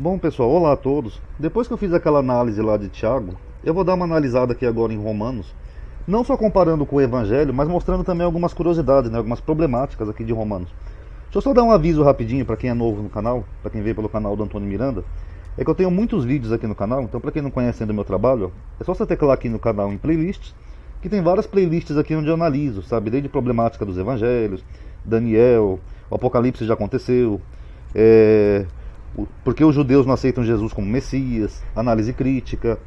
Bom, pessoal, olá a todos. Depois que eu fiz aquela análise lá de Tiago, eu vou dar uma analisada aqui agora em Romanos, não só comparando com o Evangelho, mas mostrando também algumas curiosidades, né, algumas problemáticas aqui de Romanos. Deixa eu só dar um aviso rapidinho para quem é novo no canal, para quem veio pelo canal do Antônio Miranda, é que eu tenho muitos vídeos aqui no canal, então para quem não conhece ainda o meu trabalho, é só você teclar aqui no canal em playlists, que tem várias playlists aqui onde eu analiso, sabe, desde problemática dos Evangelhos, Daniel, o Apocalipse já aconteceu, porque os judeus não aceitam Jesus como Messias, análise crítica,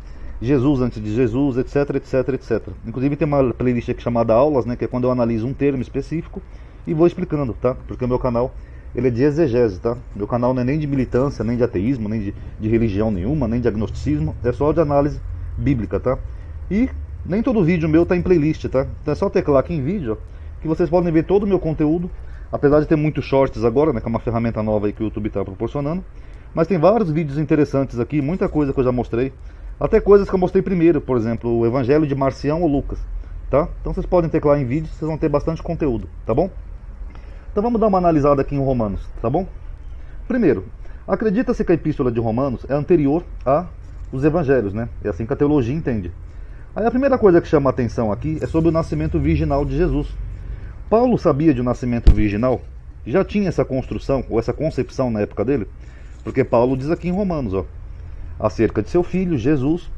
Jesus antes de Jesus, etc, etc, etc. Inclusive tem uma playlist aqui chamada Aulas, né, que é quando eu analiso um termo específico e vou explicando, tá? Porque o meu canal ele é de exegese, tá? Meu canal não é nem de militância, nem de ateísmo, nem de religião nenhuma, nem de agnosticismo, é só de análise bíblica, tá? E nem todo vídeo meu tá em playlist, tá? Então é só teclar aqui em vídeo, ó, que vocês podem ver todo o meu conteúdo. Apesar de ter muitos shorts agora, né, que é uma ferramenta nova aí que o YouTube está proporcionando. Mas tem vários vídeos interessantes aqui, muita coisa que eu já mostrei. Até coisas que eu mostrei primeiro, por exemplo, o Evangelho de Marcião ou Lucas. Tá? Então vocês podem teclar em vídeos, vocês vão ter bastante conteúdo, tá bom? Então vamos dar uma analisada aqui em Romanos, tá bom? Primeiro, acredita-se que a epístola de Romanos é anterior aos Evangelhos, né? É assim que a teologia entende. Aí a primeira coisa que chama a atenção aqui é sobre o nascimento virginal de Jesus. Paulo sabia de um nascimento virginal? Já tinha essa construção, ou essa concepção na época dele? Porque Paulo diz aqui em Romanos, ó, acerca de seu filho, Jesus,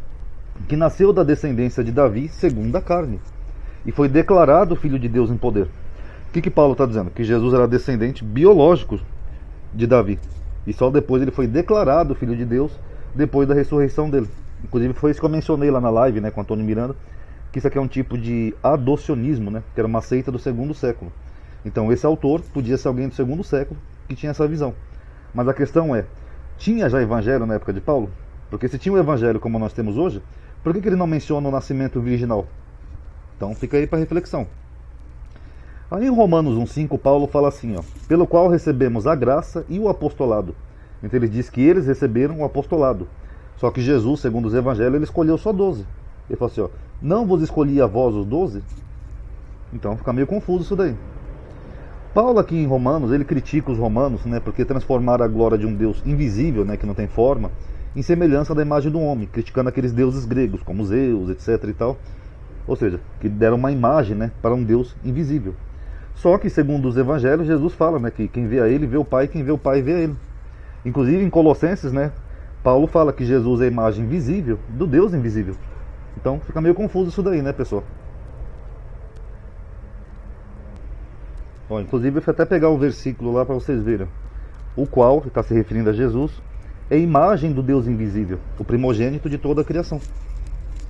que nasceu da descendência de Davi segundo a carne, e foi declarado filho de Deus em poder. O que Paulo está dizendo? Que Jesus era descendente biológico de Davi, e só depois ele foi declarado filho de Deus, depois da ressurreição dele. Inclusive foi isso que eu mencionei lá na live, né, com Antônio Miranda, que isso aqui é um tipo de adocionismo, né, que era uma seita do segundo século. Então esse autor podia ser alguém do segundo século que tinha essa visão. Mas a questão é, tinha já evangelho na época de Paulo? Porque se tinha o evangelho como nós temos hoje, por que ele não menciona o nascimento virginal? Então fica aí para reflexão. Aí em Romanos 1,5 Paulo fala assim, ó, pelo qual recebemos a graça e o apostolado. Então ele diz que eles receberam o apostolado. Só que Jesus, segundo os evangelhos, ele escolheu só 12. Ele falou assim, ó, não vos escolhi a vós os 12? Então fica meio confuso isso daí. Paulo aqui em Romanos, ele critica os romanos, né, porque transformaram a glória de um Deus invisível, né, que não tem forma, em semelhança da imagem do homem, criticando aqueles deuses gregos, como Zeus, etc e tal. Ou seja, que deram uma imagem, né, para um Deus invisível. Só que, segundo os evangelhos, Jesus fala, né, que quem vê a ele, vê o Pai, quem vê o Pai, vê a ele. Inclusive em Colossenses, né, Paulo fala que Jesus é a imagem visível do Deus invisível. Então fica meio confuso isso daí, né, pessoal? Ó, inclusive eu fui até pegar o versículo lá para vocês verem. O qual, está se referindo a Jesus, é a imagem do Deus invisível, o primogênito de toda a criação.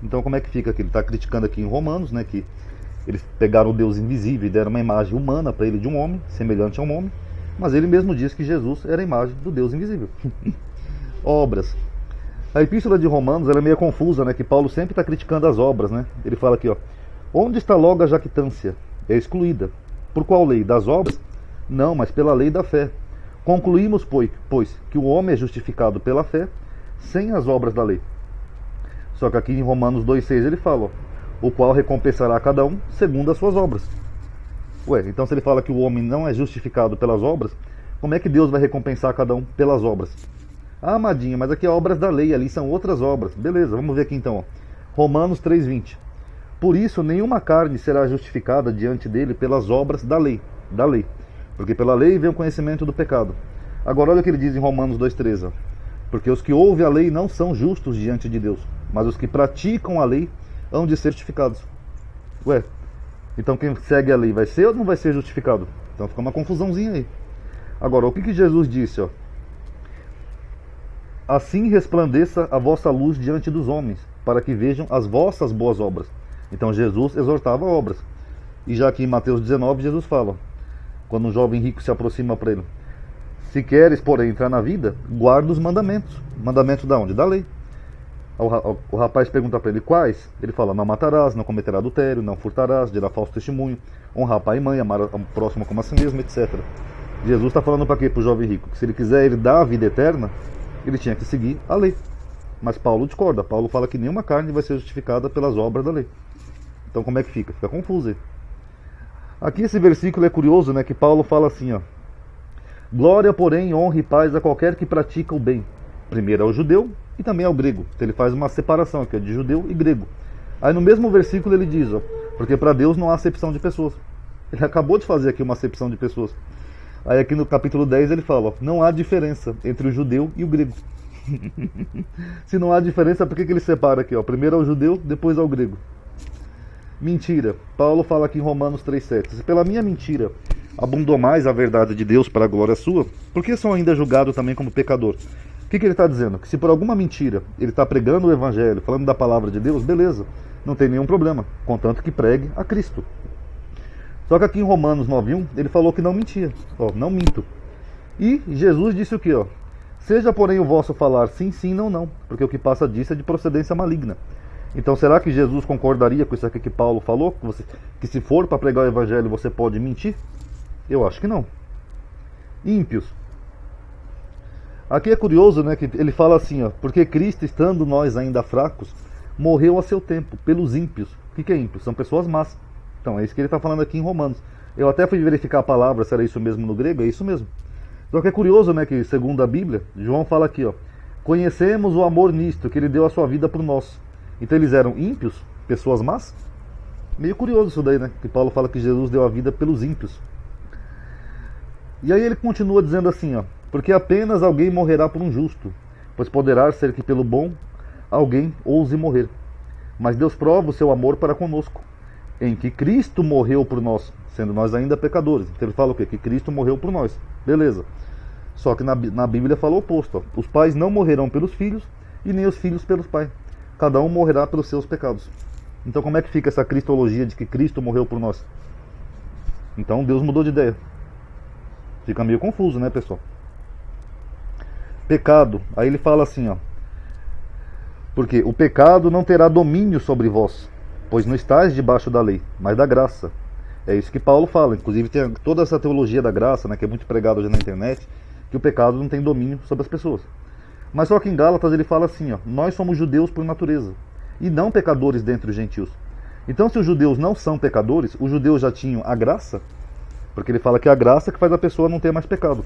Então como é que fica aqui? Ele está criticando aqui em Romanos, né, que eles pegaram o Deus invisível e deram uma imagem humana para ele de um homem, semelhante a um homem, mas ele mesmo diz que Jesus era a imagem do Deus invisível. Obras. A epístola de Romanos ela é meio confusa, né? Que Paulo sempre está criticando as obras, né? Ele fala aqui, ó, onde está logo a jactância? É excluída. Por qual lei? Das obras? Não, mas pela lei da fé. Concluímos, pois, que o homem é justificado pela fé, sem as obras da lei. Só que aqui em Romanos 2,6 ele fala, ó, o qual recompensará a cada um segundo as suas obras. Ué, então se ele fala que o homem não é justificado pelas obras, como é que Deus vai recompensar a cada um pelas obras? Ah, amadinho, mas aqui é obras da lei, ali são outras obras. Beleza, vamos ver aqui então, ó. Romanos 3,20. Por isso, nenhuma carne será justificada diante dele pelas obras da lei. Porque pela lei vem o conhecimento do pecado. Agora olha o que ele diz em Romanos 2,13. Porque os que ouvem a lei não são justos diante de Deus, mas os que praticam a lei hão de ser justificados. Ué, então quem segue a lei vai ser ou não vai ser justificado? Então fica uma confusãozinha aí. Agora, o que Jesus disse, ó? Assim resplandeça a vossa luz diante dos homens, para que vejam as vossas boas obras. Então Jesus exortava obras. E já aqui em Mateus 19, Jesus fala, quando um jovem rico se aproxima para ele, se queres, porém, entrar na vida, guarda os mandamentos. Mandamentos da onde? Da lei. O rapaz pergunta para ele, quais? Ele fala, não matarás, não cometerás adultério, não furtarás, dirá falso testemunho, honrar pai e mãe, amar o próximo como a si mesmo, etc. Jesus está falando para quê? Para o jovem rico? Que se ele quiser herdar a vida eterna, ele tinha que seguir a lei. Mas Paulo discorda. Paulo fala que nenhuma carne vai ser justificada pelas obras da lei. Então como é que fica? Fica confuso aí. Aqui esse versículo é curioso, que Paulo fala assim, ó: glória, porém, honra e paz a qualquer que pratica o bem, Primeiro é o judeu e também é o grego. Então ele faz uma separação aqui, de judeu e grego. Aí no mesmo versículo ele diz, ó, porque para Deus não há acepção de pessoas. Ele acabou de fazer aqui uma acepção de pessoas. Aí aqui no capítulo 10 ele fala, ó, não há diferença entre o judeu e o grego. Se não há diferença, por que ele separa aqui? Ó? Primeiro é o judeu, depois é o grego. Mentira. Paulo fala aqui em Romanos 3,7. Se pela minha mentira abundou mais a verdade de Deus para a glória sua, por que sou ainda julgado também como pecador? O que ele está dizendo? Que se por alguma mentira ele está pregando o evangelho, falando da palavra de Deus, beleza, não tem nenhum problema, contanto que pregue a Cristo. Só que aqui em Romanos 9,1 ele falou que não mentia. Ó, não minto. E Jesus disse o que? Ó? Seja, porém, o vosso falar sim, sim, não, não, porque o que passa disso é de procedência maligna. Então, será que Jesus concordaria com isso aqui que Paulo falou? Que se for para pregar o evangelho você pode mentir? Eu acho que não. Ímpios. Aqui é curioso, né, que ele fala assim, ó, porque Cristo, estando nós ainda fracos, morreu a seu tempo, pelos ímpios. O que é ímpios? São pessoas más. Então, é isso que ele está falando aqui em Romanos. Eu até fui verificar a palavra, se era isso mesmo no grego, é isso mesmo. Só que é curioso, né, que segundo a Bíblia, João fala aqui, ó, conhecemos o amor nisto, que ele deu a sua vida por nós. Então eles eram ímpios, pessoas más? Meio curioso isso daí, né, que Paulo fala que Jesus deu a vida pelos ímpios. E aí ele continua dizendo assim, ó, porque apenas alguém morrerá por um justo, pois poderá ser que pelo bom alguém ouse morrer. Mas Deus prova o seu amor para conosco, em que Cristo morreu por nós, sendo nós ainda pecadores. Então ele fala o quê? Que Cristo morreu por nós. Beleza. Só que na Bíblia fala o oposto. Ó. Os pais não morrerão pelos filhos e nem os filhos pelos pais. Cada um morrerá pelos seus pecados. Então como é que fica essa cristologia de que Cristo morreu por nós? Então Deus mudou de ideia. Fica meio confuso, né, pessoal? Pecado. Aí ele fala assim, ó. Porque o pecado não terá domínio sobre vós, pois não estáis debaixo da lei, mas da graça. É isso que Paulo fala. Inclusive tem toda essa teologia da graça, né, que é muito pregada hoje na internet, que o pecado não tem domínio sobre as pessoas. Mas só que em Gálatas ele fala assim, ó, nós somos judeus por natureza, e não pecadores dentre os gentios. Então se os judeus não são pecadores, os judeus já tinham a graça, porque ele fala que é a graça que faz a pessoa não ter mais pecado.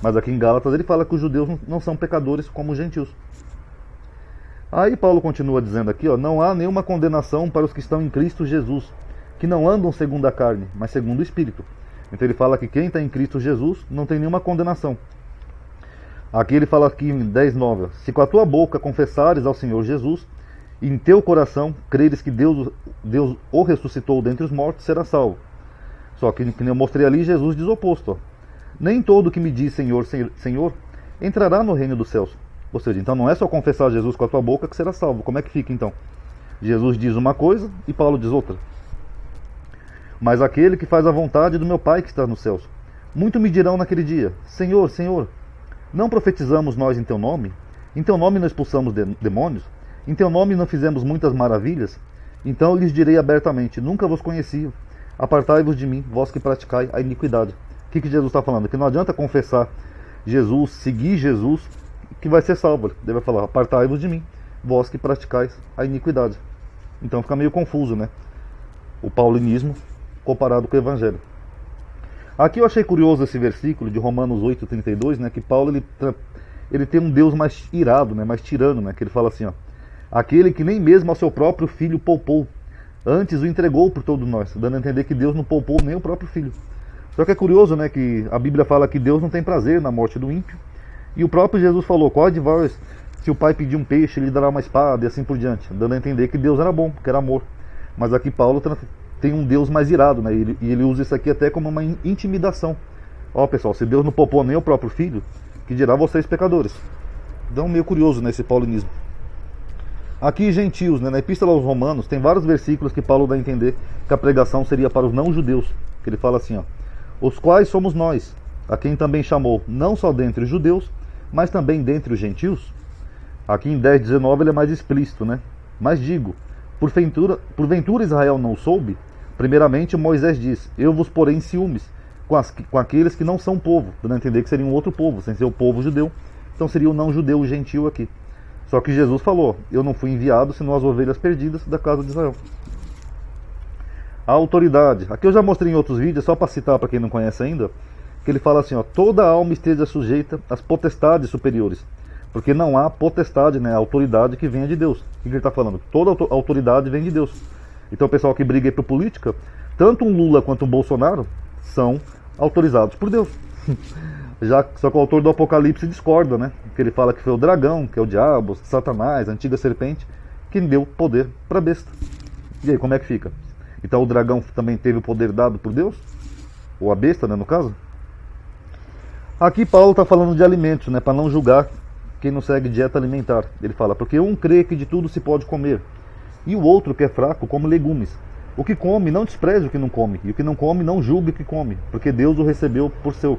Mas aqui em Gálatas ele fala que os judeus não são pecadores como os gentios. Aí Paulo continua dizendo aqui, ó, não há nenhuma condenação para os que estão em Cristo Jesus, que não andam segundo a carne, mas segundo o Espírito. Então ele fala que quem está em Cristo Jesus não tem nenhuma condenação. Aqui ele fala aqui em 10:9, se com a tua boca confessares ao Senhor Jesus, e em teu coração creres que Deus o ressuscitou dentre os mortos, será salvo. Só que nem eu mostrei ali, Jesus diz o oposto. Ó. Nem todo que me diz Senhor, Senhor, entrará no reino dos céus. Ou seja, então não é só confessar Jesus com a tua boca que será salvo. Como é que fica então? Jesus diz uma coisa e Paulo diz outra. Mas aquele que faz a vontade do meu Pai que está nos céus. Muito me dirão naquele dia, Senhor, Senhor, não profetizamos nós em teu nome? Em teu nome não expulsamos demônios? Em teu nome não fizemos muitas maravilhas? Então eu lhes direi abertamente, nunca vos conheci. Apartai-vos de mim, vós que praticai a iniquidade. O que Jesus está falando? Que não adianta confessar Jesus, seguir Jesus, que vai ser salvo. Ele vai falar, apartai-vos de mim, vós que praticais a iniquidade. Então fica meio confuso, né? O paulinismo comparado com o evangelho. Aqui eu achei curioso esse versículo de Romanos 8:32, né? Que Paulo ele tem um Deus mais irado, né? Mais tirano, né? Que ele fala assim, ó, aquele que nem mesmo ao seu próprio filho poupou, antes o entregou por todos nós, dando a entender que Deus não poupou nem o próprio filho. Só que é curioso, né, que a Bíblia fala que Deus não tem prazer na morte do ímpio, e o próprio Jesus falou, qual de vós, se o pai pedir um peixe, ele dará uma espada, e assim por diante, dando a entender que Deus era bom, que era amor. Mas aqui Paulo tem um Deus mais irado, né, e ele usa isso aqui até como uma intimidação. Ó pessoal, se Deus não poupou nem o próprio filho, que dirá vocês pecadores. Então meio curioso, né, esse paulinismo. Aqui gentios, né, na Epístola aos Romanos, tem vários versículos que Paulo dá a entender que a pregação seria para os não-judeus. Que ele fala assim, ó, os quais somos nós, a quem também chamou, não só dentre os judeus, mas também dentre os gentios. Aqui em 10:19 ele é mais explícito, né? Mas digo, porventura Israel não soube? Primeiramente Moisés diz, eu vos porei em ciúmes com aqueles que não são povo, dando a entender que seria um outro povo, sem ser o povo judeu. Então seria o não-judeu, o gentil aqui. Só que Jesus falou, eu não fui enviado senão as ovelhas perdidas da casa de Israel. A autoridade. Aqui eu já mostrei em outros vídeos, só para citar para quem não conhece ainda, que ele fala assim, ó, toda alma esteja sujeita às potestades superiores, Porque não há potestade, né, autoridade que venha de Deus. O que ele está falando? Toda autoridade vem de Deus. Então o pessoal que briga aí por política, tanto um Lula quanto um Bolsonaro, são autorizados por Deus. Só que o autor do Apocalipse discorda, né? Que ele fala que foi o dragão, que é o diabo, Satanás, a antiga serpente, que deu poder para a besta. E aí, como é que fica? Então o dragão também teve o poder dado por Deus? Ou a besta, né, no caso? Aqui Paulo está falando de alimentos, né, para não julgar quem não segue dieta alimentar. Ele fala, porque um crê que de tudo se pode comer, e o outro que é fraco come legumes. O que come não despreze o que não come, e o que não come não julgue o que come, porque Deus o recebeu por seu.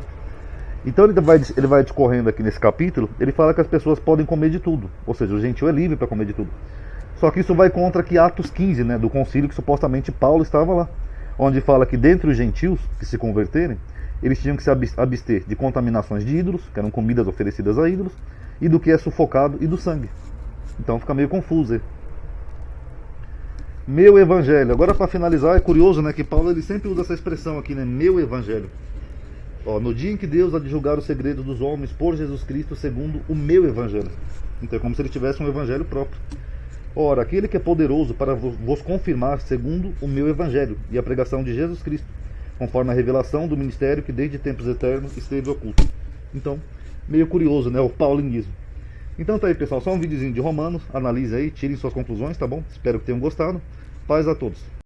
Então ele vai discorrendo aqui nesse capítulo, ele fala que as pessoas podem comer de tudo, ou seja, o gentil é livre para comer de tudo. Só que isso vai contra aqui Atos 15, né, do concílio que supostamente Paulo estava lá, onde fala que dentre os gentios que se converterem, eles tinham que se abster de contaminações de ídolos, que eram comidas oferecidas a ídolos, e do que é sufocado e do sangue. Então fica meio confuso aí. Meu evangelho. Agora, para finalizar, é curioso, né, que Paulo ele sempre usa essa expressão aqui, né, meu evangelho. Ó, no dia em que Deus há de julgar os segredos dos homens por Jesus Cristo segundo o meu evangelho. Então é como se ele tivesse um evangelho próprio. Ora, aquele que é poderoso para vos confirmar segundo o meu evangelho e a pregação de Jesus Cristo, conforme a revelação do ministério que desde tempos eternos esteve oculto. Então, meio curioso, né, o paulinismo. Então tá aí, pessoal, só um videozinho de Romanos, analise aí, tirem suas conclusões, tá bom? Espero que tenham gostado. Paz a todos.